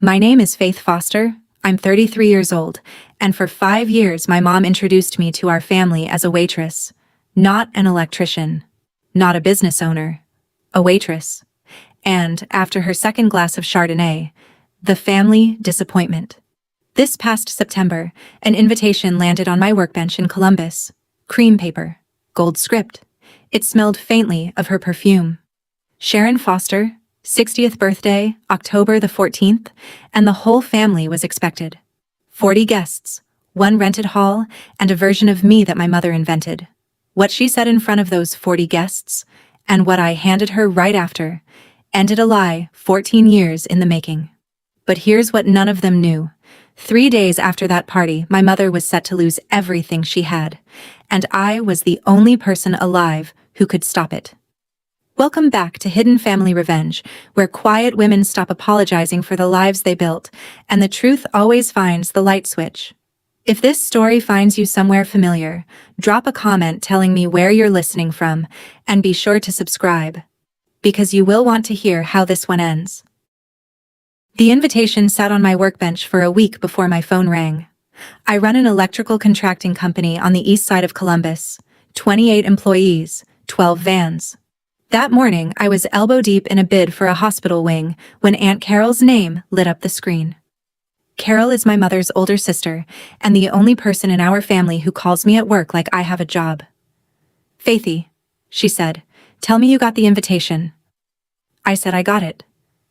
My name is Faith Foster. I'm 33 years old, and for 5 years my mom introduced me to our family as a waitress. Not an electrician. Not a business owner. A waitress. And, after her second glass of Chardonnay, the family disappointment. This past September, an invitation landed on my workbench in Columbus. Cream paper. Gold script. It smelled faintly of her perfume. Sharon Foster, 60th birthday, October the 14th, and the whole family was expected. 40 guests, one rented hall, and a version of me that my mother invented. What she said in front of those 40 guests, and what I handed her right after, ended a lie 14 years in the making. But here's what none of them knew. 3 days after that party, my mother was set to lose everything she had, and I was the only person alive who could stop it. Welcome back to Hidden Family Revenge, where quiet women stop apologizing for the lives they built, and the truth always finds the light switch. If this story finds you somewhere familiar, drop a comment telling me where you're listening from, and be sure to subscribe, because you will want to hear how this one ends. The invitation sat on my workbench for a week before my phone rang. I run an electrical contracting company on the east side of Columbus, 28 employees, 12 vans. That morning, I was elbow-deep in a bid for a hospital wing when Aunt Carol's name lit up the screen. Carol is my mother's older sister, and the only person in our family who calls me at work like I have a job. "Faithy," she said, "tell me you got the invitation." I said I got it.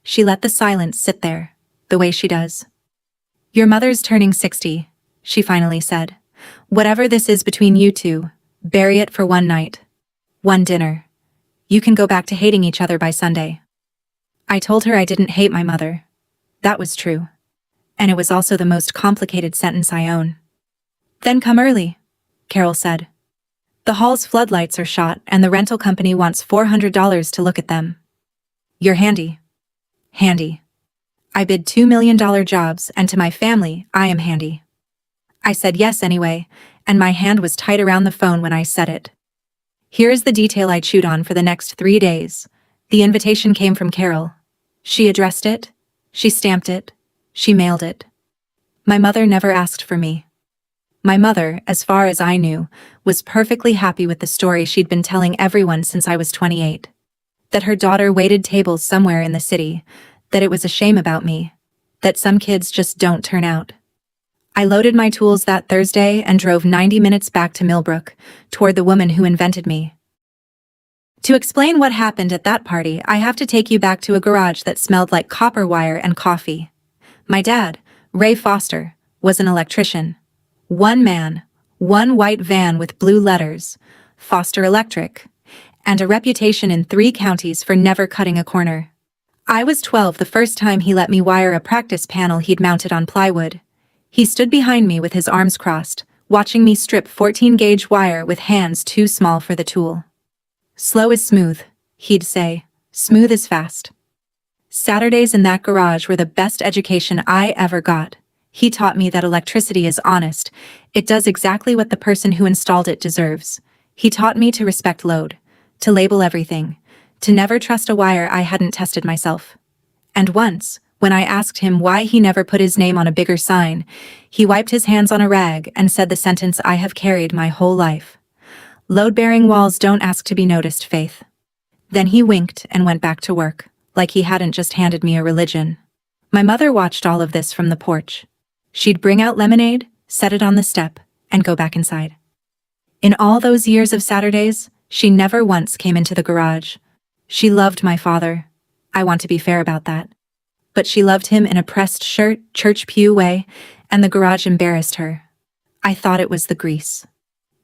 She let the silence sit there, the way she does. "Your mother's turning 60, she finally said. "Whatever this is between you two, bury it for one night. One dinner. You can go back to hating each other by Sunday." I told her I didn't hate my mother. That was true. And it was also the most complicated sentence I own. "Then come early," Carol said. "The hall's floodlights are shot and the rental company wants $400 to look at them. You're handy." Handy. I bid $2 million jobs, and to my family, I am handy. I said yes anyway, and my hand was tight around the phone when I said it. Here is the detail I chewed on for the next 3 days. The invitation came from Carol. She addressed it, she stamped it, she mailed it. My mother never asked for me. My mother, as far as I knew, was perfectly happy with the story she'd been telling everyone since I was 28. That her daughter waited tables somewhere in the city, that it was a shame about me, that some kids just don't turn out. I loaded my tools that Thursday and drove 90 minutes back to Millbrook, toward the woman who invented me. To explain what happened at that party, I have to take you back to a garage that smelled like copper wire and coffee. My dad, Ray Foster, was an electrician. One man, one white van with blue letters, Foster Electric, and a reputation in 3 counties for never cutting a corner. I was 12 the first time he let me wire a practice panel he'd mounted on plywood. He stood behind me with his arms crossed, watching me strip 14-gauge wire with hands too small for the tool. "Slow is smooth," he'd say. "Smooth is fast." Saturdays in that garage were the best education I ever got. He taught me that electricity is honest. It does exactly what the person who installed it deserves. He taught me to respect load, to label everything, to never trust a wire I hadn't tested myself. And once, when I asked him why he never put his name on a bigger sign, he wiped his hands on a rag and said the sentence I have carried my whole life. "Load-bearing walls don't ask to be noticed, Faith." Then he winked and went back to work, like he hadn't just handed me a religion. My mother watched all of this from the porch. She'd bring out lemonade, set it on the step, and go back inside. In all those years of Saturdays, she never once came into the garage. She loved my father. I want to be fair about that. But she loved him in a pressed shirt, church pew way, and the garage embarrassed her. I thought it was the grease.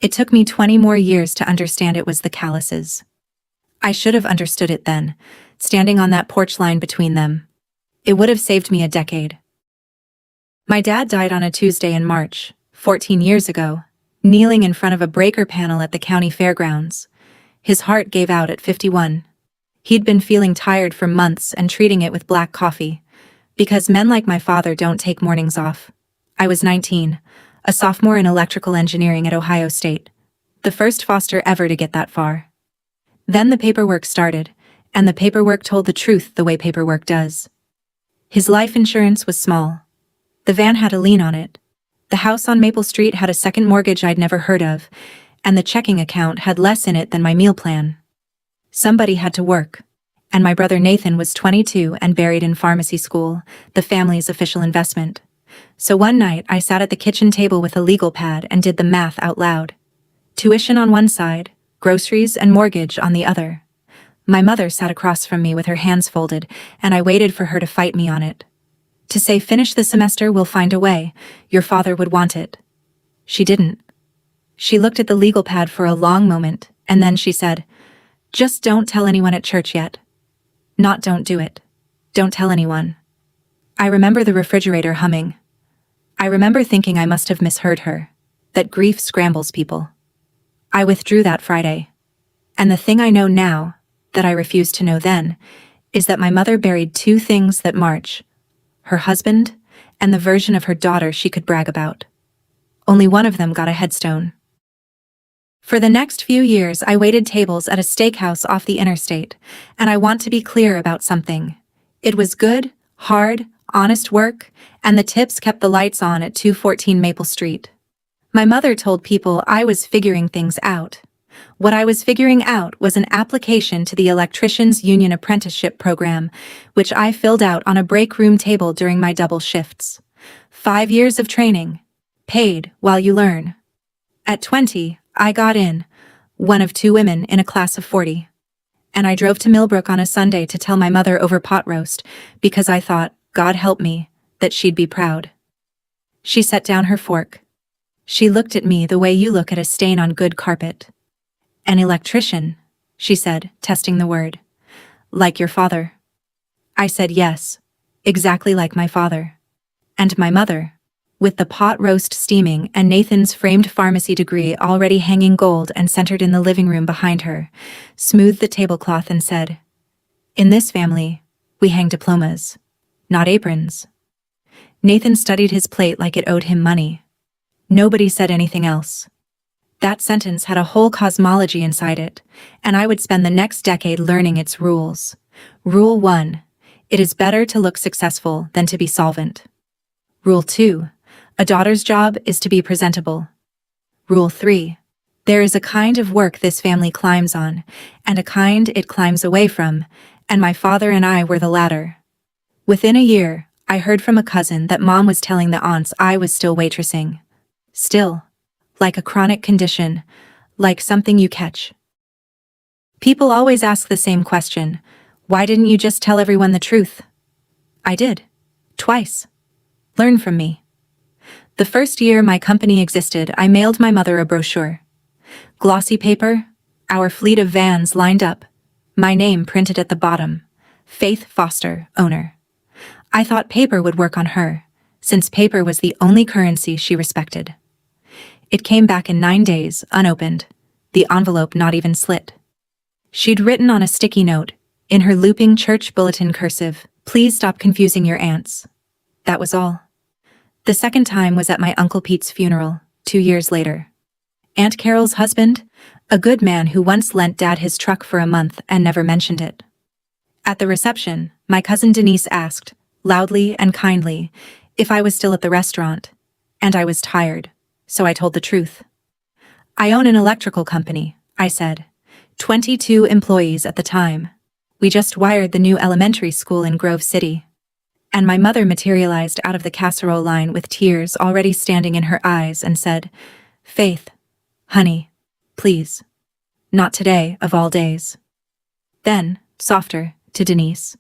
It took me 20 more years to understand it was the calluses. I should have understood it then, standing on that porch line between them. It would have saved me a decade. My dad died on a Tuesday in March, 14 years ago, kneeling in front of a breaker panel at the county fairgrounds. His heart gave out at 51. He'd been feeling tired for months and treating it with black coffee, because men like my father don't take mornings off. I was 19, a sophomore in electrical engineering at Ohio State, the first Foster ever to get that far. Then the paperwork started, and the paperwork told the truth the way paperwork does. His life insurance was small. The van had a lien on it. The house on Maple Street had a second mortgage I'd never heard of, and the checking account had less in it than my meal plan. Somebody had to work, and my brother Nathan was 22 and buried in pharmacy school, the family's official investment. So one night I sat at the kitchen table with a legal pad and did the math out loud. Tuition on one side, groceries and mortgage on the other. My mother sat across from me with her hands folded, and I waited for her to fight me on it. To say, finish the semester, we'll find a way, your father would want it. She didn't. She looked at the legal pad for a long moment, and then she said, just don't tell anyone at church yet. Not don't do it. Don't tell anyone. I remember the refrigerator humming. I remember thinking I must have misheard her, that grief scrambles people. I withdrew that Friday. And the thing I know now, that I refused to know then, is that my mother buried two things that march: her husband and the version of her daughter she could brag about. Only one of them got a headstone. For the next few years I waited tables at a steakhouse off the interstate, and I want to be clear about something. It was good, hard, honest work, and the tips kept the lights on at 214 Maple Street. My mother told people I was figuring things out. What I was figuring out was an application to the Electricians Union Apprenticeship Program, which I filled out on a break room table during my double shifts. 5 years of training. Paid while you learn. At 20, I got in, one of 2 women in a class of 40. And I drove to Millbrook on a Sunday to tell my mother over pot roast, because I thought, God help me, that she'd be proud. She set down her fork. She looked at me the way you look at a stain on good carpet. An electrician, she said, testing the word. Like your father. I said yes, exactly like my father. And my mother, with the pot roast steaming and Nathan's framed pharmacy degree already hanging gold and centered in the living room behind her, smoothed the tablecloth and said, in this family, we hang diplomas, not aprons. Nathan studied his plate like it owed him money. Nobody said anything else. That sentence had a whole cosmology inside it, and I would spend the next decade learning its rules. Rule 1. It is better to look successful than to be solvent. Rule 2. A daughter's job is to be presentable. Rule 3. There is a kind of work this family climbs on, and a kind it climbs away from, and my father and I were the latter. Within a year, I heard from a cousin that Mom was telling the aunts I was still waitressing. Still. Like a chronic condition, like something you catch. People always ask the same question, why didn't you just tell everyone the truth? I did. Twice. Learn from me. The first year my company existed, I mailed my mother a brochure. Glossy paper, our fleet of vans lined up, my name printed at the bottom, Faith Foster, owner. I thought paper would work on her, since paper was the only currency she respected. It came back in 9 days, unopened, the envelope not even slit. She'd written on a sticky note, in her looping church bulletin cursive, please stop confusing your aunts. That was all. The second time was at my Uncle Pete's funeral, 2 years later. Aunt Carol's husband, a good man who once lent Dad his truck for a month and never mentioned it. At the reception, my cousin Denise asked, loudly and kindly, if I was still at the restaurant, and I was tired. So I told the truth. I own an electrical company, I said. 22 employees at the time. We just wired the new elementary school in Grove City. And my mother materialized out of the casserole line with tears already standing in her eyes and said, Faith, honey, please. Not today, of all days. Then, softer, to Denise.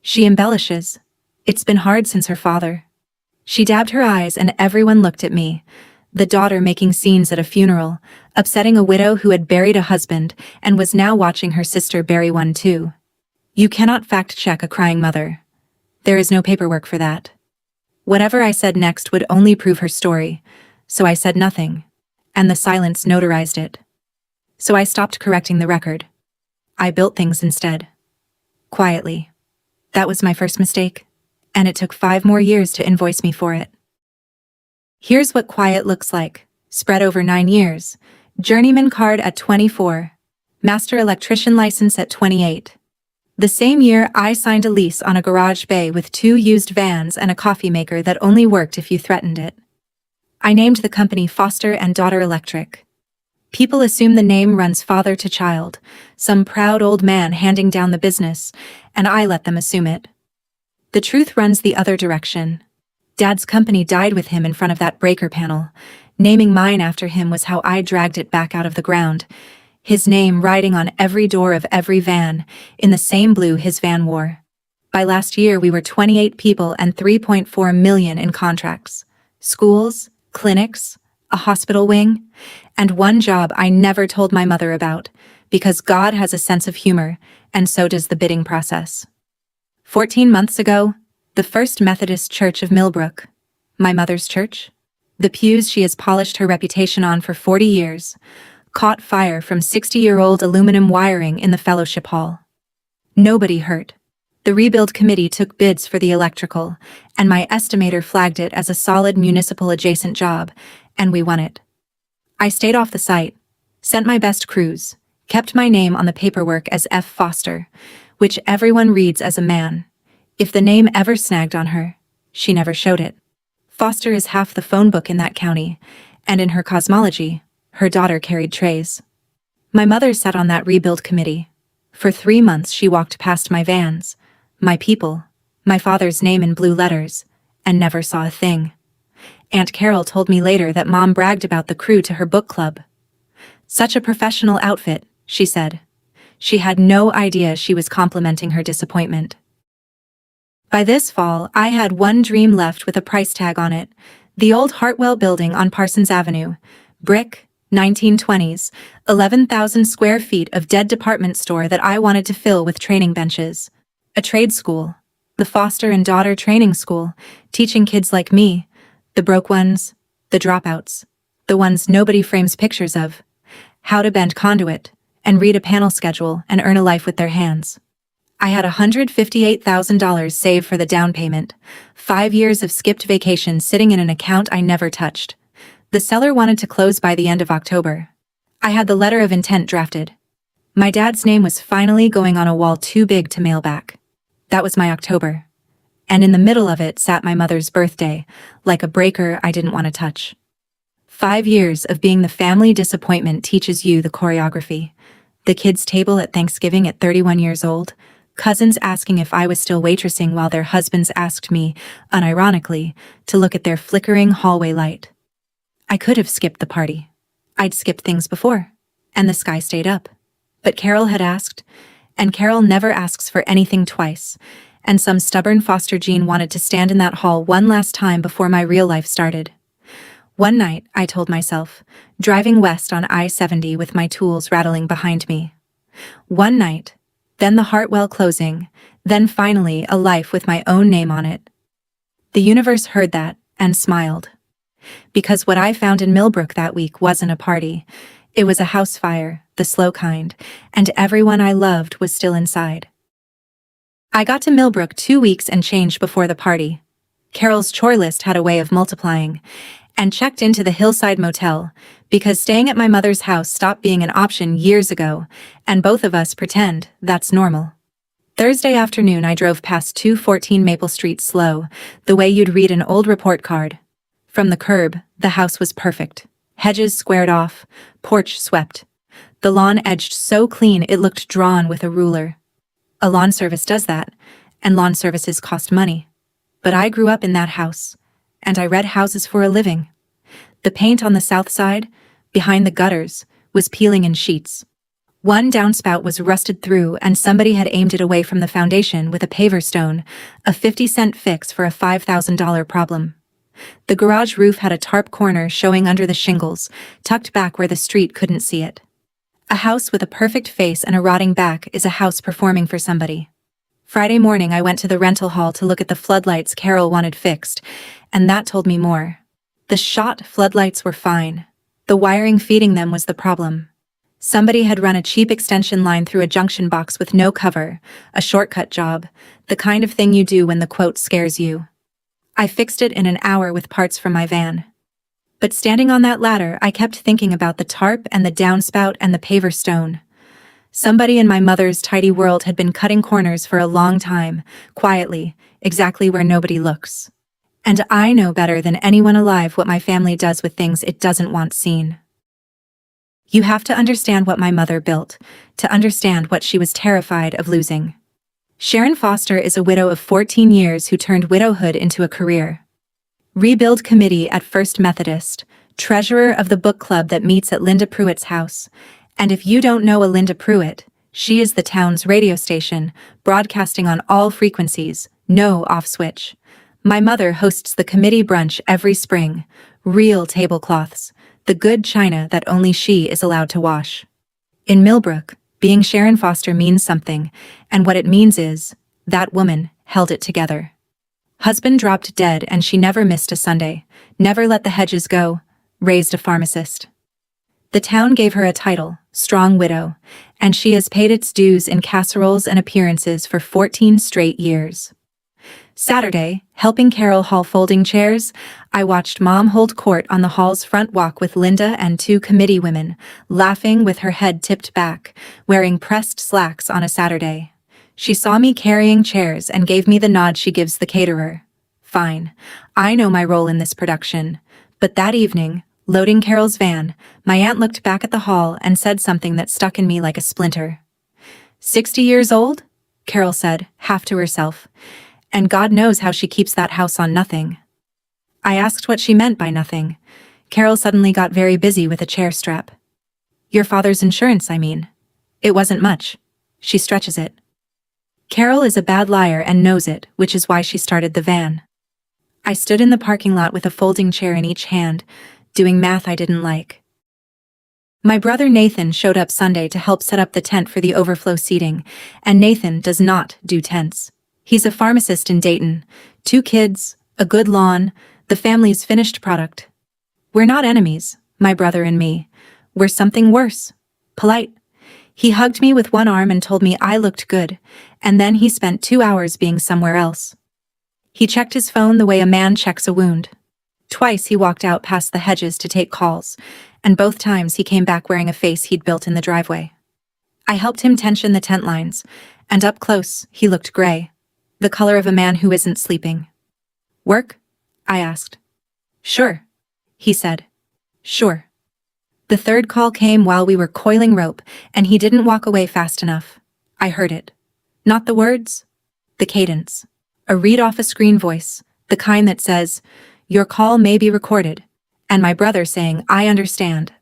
She embellishes. It's been hard since her father. She dabbed her eyes and everyone looked at me. The daughter making scenes at a funeral, upsetting a widow who had buried a husband and was now watching her sister bury one too. You cannot fact-check a crying mother. There is no paperwork for that. Whatever I said next would only prove her story, so I said nothing, and the silence notarized it. So I stopped correcting the record. I built things instead. Quietly. That was my first mistake, and it took 5 more years to invoice me for it. Here's what quiet looks like, spread over 9 years. Journeyman card at 24. Master electrician license at 28. The same year, I signed a lease on a garage bay with 2 used vans and a coffee maker that only worked if you threatened it. I named the company Foster and Daughter Electric. People assume the name runs father to child, some proud old man handing down the business, and I let them assume it. The truth runs the other direction. Dad's company died with him in front of that breaker panel. Naming mine after him was how I dragged it back out of the ground. His name riding on every door of every van, in the same blue his van wore. By last year we were 28 people and 3.4 million in contracts. Schools, clinics, a hospital wing, and one job I never told my mother about, because God has a sense of humor, and so does the bidding process. 14 months ago, the First Methodist Church of Millbrook, my mother's church, the pews she has polished her reputation on for 40 years, caught fire from 60-year-old aluminum wiring in the fellowship hall. Nobody hurt. The rebuild committee took bids for the electrical, and my estimator flagged it as a solid municipal adjacent job, and we won it. I stayed off the site, sent my best crews, kept my name on the paperwork as F. Foster, which everyone reads as a man. If the name ever snagged on her, she never showed it. Foster is half the phone book in that county, and in her cosmology, her daughter carried trays. My mother sat on that rebuild committee. For 3 months she walked past my vans, my people, my father's name in blue letters, and never saw a thing. Aunt Carol told me later that Mom bragged about the crew to her book club. Such a professional outfit, she said. She had no idea she was complimenting her disappointment. By this fall, I had one dream left with a price tag on it: the old Hartwell building on Parsons Avenue, brick, 1920s, 11,000 square feet of dead department store that I wanted to fill with training benches. A trade school, the Foster and Daughter Training School, teaching kids like me, the broke ones, the dropouts, the ones nobody frames pictures of, how to bend conduit, and read a panel schedule and earn a life with their hands. I had $158,000 saved for the down payment, 5 years of skipped vacations sitting in an account I never touched. The seller wanted to close by the end of October. I had the letter of intent drafted. My dad's name was finally going on a wall too big to mail back. That was my October. And in the middle of it sat my mother's birthday, like a breaker I didn't want to touch. 5 years of being the family disappointment teaches you the choreography. The kids' table at Thanksgiving at 31 years old, cousins asking if I was still waitressing while their husbands asked me, unironically, to look at their flickering hallway light. I could have skipped the party. I'd skipped things before, and the sky stayed up. But Carol had asked, and Carol never asks for anything twice, and some stubborn Foster gene wanted to stand in that hall one last time before my real life started. One night, I told myself, driving west on I-70 with my tools rattling behind me. One night, then the Hartwell closing, then finally a life with my own name on it. The universe heard that and smiled. Because what I found in Millbrook that week wasn't a party. It was a house fire, the slow kind, and everyone I loved was still inside. I got to Millbrook 2 weeks and change before the party. Carol's chore list had a way of multiplying, and checked into the Hillside Motel, because staying at my mother's house stopped being an option years ago, and both of us pretend that's normal. Thursday afternoon I drove past 214 Maple Street slow, the way you'd read an old report card. From the curb, the house was perfect. Hedges squared off, porch swept. The lawn edged so clean it looked drawn with a ruler. A lawn service does that, and lawn services cost money. But I grew up in that house, and I read houses for a living. The paint on the south side, behind the gutters, was peeling in sheets. One downspout was rusted through and somebody had aimed it away from the foundation with a paver stone, a 50-cent fix for a $5,000 problem. The garage roof had a tarp corner showing under the shingles, tucked back where the street couldn't see it. A house with a perfect face and a rotting back is a house performing for somebody. Friday morning I went to the rental hall to look at the floodlights Carol wanted fixed, and that told me more. The shot floodlights were fine. The wiring feeding them was the problem. Somebody had run a cheap extension line through a junction box with no cover, a shortcut job, the kind of thing you do when the quote scares you. I fixed it in an hour with parts from my van. But standing on that ladder, I kept thinking about the tarp and the downspout and the paver stone. Somebody in my mother's tidy world had been cutting corners for a long time, quietly, exactly where nobody looks. And I know better than anyone alive what my family does with things it doesn't want seen. You have to understand what my mother built, to understand what she was terrified of losing. Sharon Foster is a widow of 14 years who turned widowhood into a career. Rebuild committee at First Methodist, treasurer of the book club that meets at Linda Pruitt's house. And if you don't know a Linda Pruitt, she is the town's radio station, broadcasting on all frequencies, no off switch. My mother hosts the committee brunch every spring, real tablecloths, the good china that only she is allowed to wash. In Millbrook, being Sharon Foster means something, and what it means is, that woman held it together. Husband dropped dead and she never missed a Sunday, never let the hedges go, raised a pharmacist. The town gave her a title, Strong Widow, and she has paid its dues in casseroles and appearances for 14 straight years. Saturday, helping Carol haul folding chairs, I watched Mom hold court on the hall's front walk with Linda and two committee women, laughing with her head tipped back, wearing pressed slacks on a Saturday. She saw me carrying chairs and gave me the nod she gives the caterer. Fine, I know my role in this production. But that evening, loading Carol's van, my aunt looked back at the hall and said something that stuck in me like a splinter. 60 years old? Carol said, half to herself. And God knows how she keeps that house on nothing. I asked what she meant by nothing. Carol suddenly got very busy with a chair strap. Your father's insurance, I mean. It wasn't much. She stretches it. Carol is a bad liar and knows it, which is why she started the van. I stood in the parking lot with a folding chair in each hand, doing math I didn't like. My brother Nathan showed up Sunday to help set up the tent for the overflow seating, and Nathan does not do tents. He's a pharmacist in Dayton, 2 kids, a good lawn, the family's finished product. We're not enemies, my brother and me. We're something worse. Polite. He hugged me with one arm and told me I looked good, and then he spent 2 hours being somewhere else. He checked his phone the way a man checks a wound. Twice he walked out past the hedges to take calls, and both times he came back wearing a face he'd built in the driveway. I helped him tension the tent lines, and up close, he looked gray. The color of a man who isn't sleeping. Work? I asked. Sure, he said. Sure. The third call came while we were coiling rope, and he didn't walk away fast enough. I heard it. Not the words, the cadence. A read-off-a-screen voice, the kind that says, your call may be recorded. And my brother saying, I understand.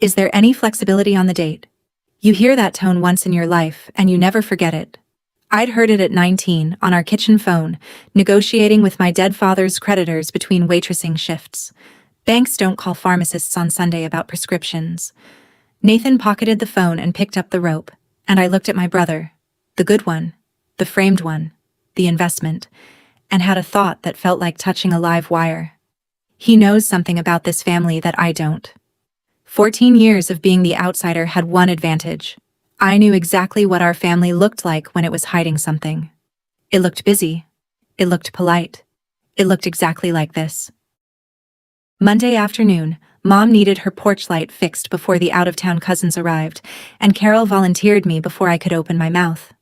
Is there any flexibility on the date? You hear that tone once in your life, and you never forget it. I'd heard it at 19, on our kitchen phone, negotiating with my dead father's creditors between waitressing shifts. Banks don't call pharmacists on Sunday about prescriptions. Nathan pocketed the phone and picked up the rope, and I looked at my brother, the good one, the framed one, the investment, and had a thought that felt like touching a live wire. He knows something about this family that I don't. 14 years of being the outsider had one advantage. I knew exactly what our family looked like when it was hiding something. It looked busy. It looked polite. It looked exactly like this. Monday afternoon, Mom needed her porch light fixed before the out-of-town cousins arrived, and Carol volunteered me before I could open my mouth.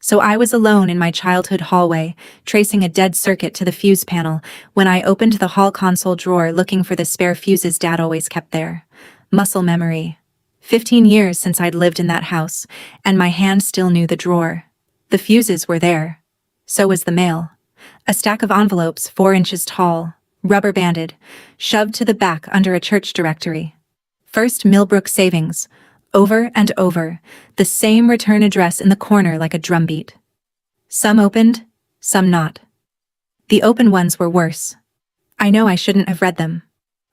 So I was alone in my childhood hallway, tracing a dead circuit to the fuse panel, when I opened the hall console drawer looking for the spare fuses Dad always kept there. Muscle memory. 15 years since I'd lived in that house, and my hand still knew the drawer. The fuses were there. So was the mail. A stack of envelopes 4 inches tall, rubber-banded, shoved to the back under a church directory. First Millbrook Savings. Over and over, the same return address in the corner like a drumbeat. Some opened, some not. The open ones were worse. I know I shouldn't have read them.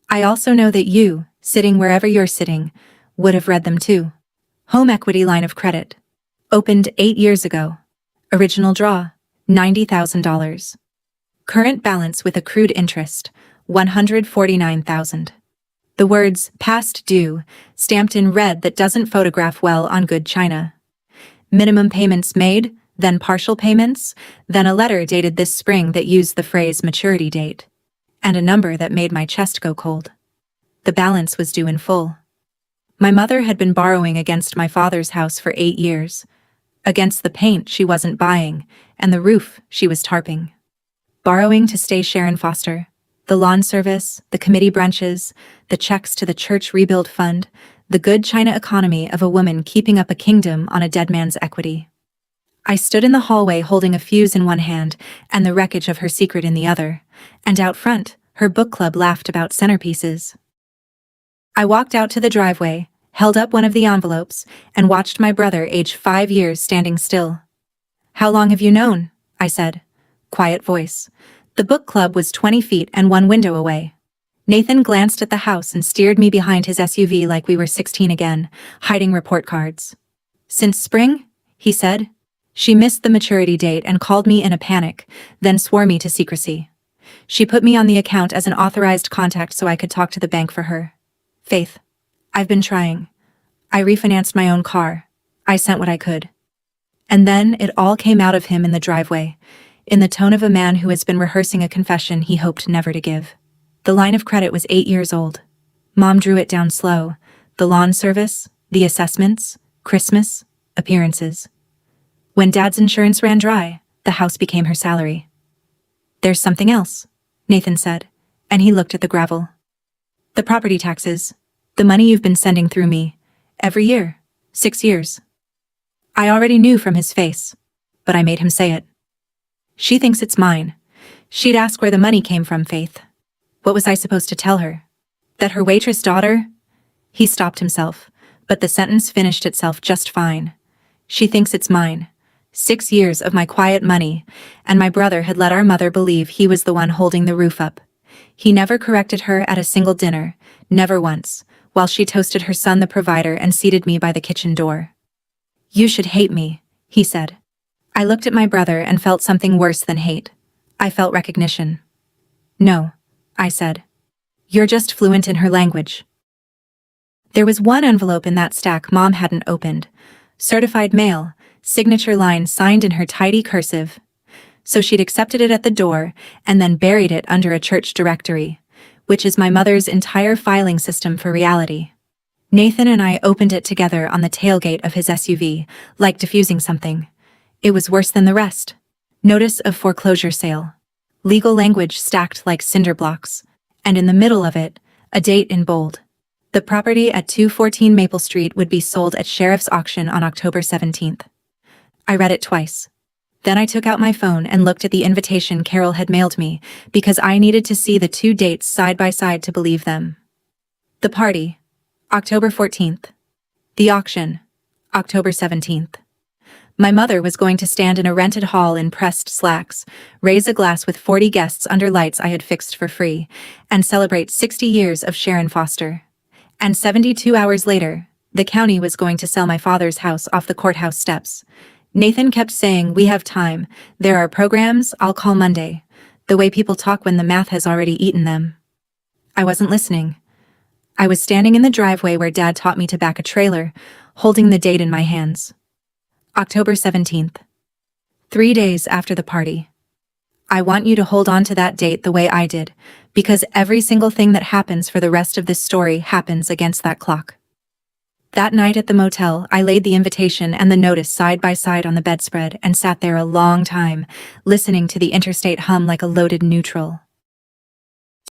I also know that you, sitting wherever you're sitting, would have read them too. Home equity line of credit. Opened 8 years ago. Original draw, $90,000. Current balance with accrued interest, $149,000. The words, past due, stamped in red that doesn't photograph well on good china. Minimum payments made, then partial payments, then a letter dated this spring that used the phrase maturity date. And a number that made my chest go cold. The balance was due in full. My mother had been borrowing against my father's house for 8 years. Against the paint she wasn't buying, and the roof she was tarping. Borrowing to stay Sharon Foster. The lawn service, the committee brunches, the checks to the church rebuild fund, the good China economy of a woman keeping up a kingdom on a dead man's equity. I stood in the hallway holding a fuse in one hand and the wreckage of her secret in the other, and out front, her book club laughed about centerpieces. I walked out to the driveway, held up one of the envelopes, and watched my brother, age 5 years, standing still. "How long have you known?" I said. Quiet voice. The book club was 20 feet and one window away. Nathan glanced at the house and steered me behind his SUV like we were 16 again, hiding report cards. "Since spring?" he said. She missed the maturity date and called me in a panic, then swore me to secrecy. She put me on the account as an authorized contact so I could talk to the bank for her. Faith. I've been trying. I refinanced my own car. I sent what I could. And then it all came out of him in the driveway, in the tone of a man who has been rehearsing a confession he hoped never to give. The line of credit was 8 years old. Mom drew it down slow. The lawn service, the assessments, Christmas, appearances. When Dad's insurance ran dry, the house became her salary. "There's something else," Nathan said, and he looked at the gravel. "The property taxes. The money you've been sending through me. Every year. 6 years. I already knew from his face, but I made him say it. "She thinks it's mine." She'd ask where the money came from, Faith. What was I supposed to tell her? That her waitress daughter? He stopped himself, but the sentence finished itself just fine. "She thinks it's mine. 6 years of my quiet money, and my brother had let our mother believe he was the one holding the roof up. He never corrected her at a single dinner, never once, while she toasted her son the provider and seated me by the kitchen door. "You should hate me," he said. I looked at my brother and felt something worse than hate. I felt recognition. "No," I said. "You're just fluent in her language." There was one envelope in that stack Mom hadn't opened. Certified mail, signature line signed in her tidy cursive. So she'd accepted it at the door and then buried it under a church directory, which is my mother's entire filing system for reality. Nathan and I opened it together on the tailgate of his SUV, like diffusing something. It was worse than the rest. Notice of foreclosure sale. Legal language stacked like cinder blocks, and in the middle of it, a date in bold. The property at 214 Maple Street would be sold at sheriff's auction on October 17th. I read it twice. Then I took out my phone and looked at the invitation Carol had mailed me, because I needed to see the 2 dates side by side to believe them. The party, October 14th. The auction, October 17th. My mother was going to stand in a rented hall in pressed slacks, raise a glass with 40 guests under lights I had fixed for free, and celebrate 60 years of Sharon Foster. And 72 hours later, the county was going to sell my father's house off the courthouse steps. Nathan kept saying, "We have time. There are programs, I'll call Monday." The way people talk when the math has already eaten them. I wasn't listening. I was standing in the driveway where Dad taught me to back a trailer, holding the date in my hands. October 17th. 3 days after the party. I want you to hold on to that date the way I did, because every single thing that happens for the rest of this story happens against that clock. That night at the motel, I laid the invitation and the notice side by side on the bedspread and sat there a long time, listening to the interstate hum like a loaded neutral.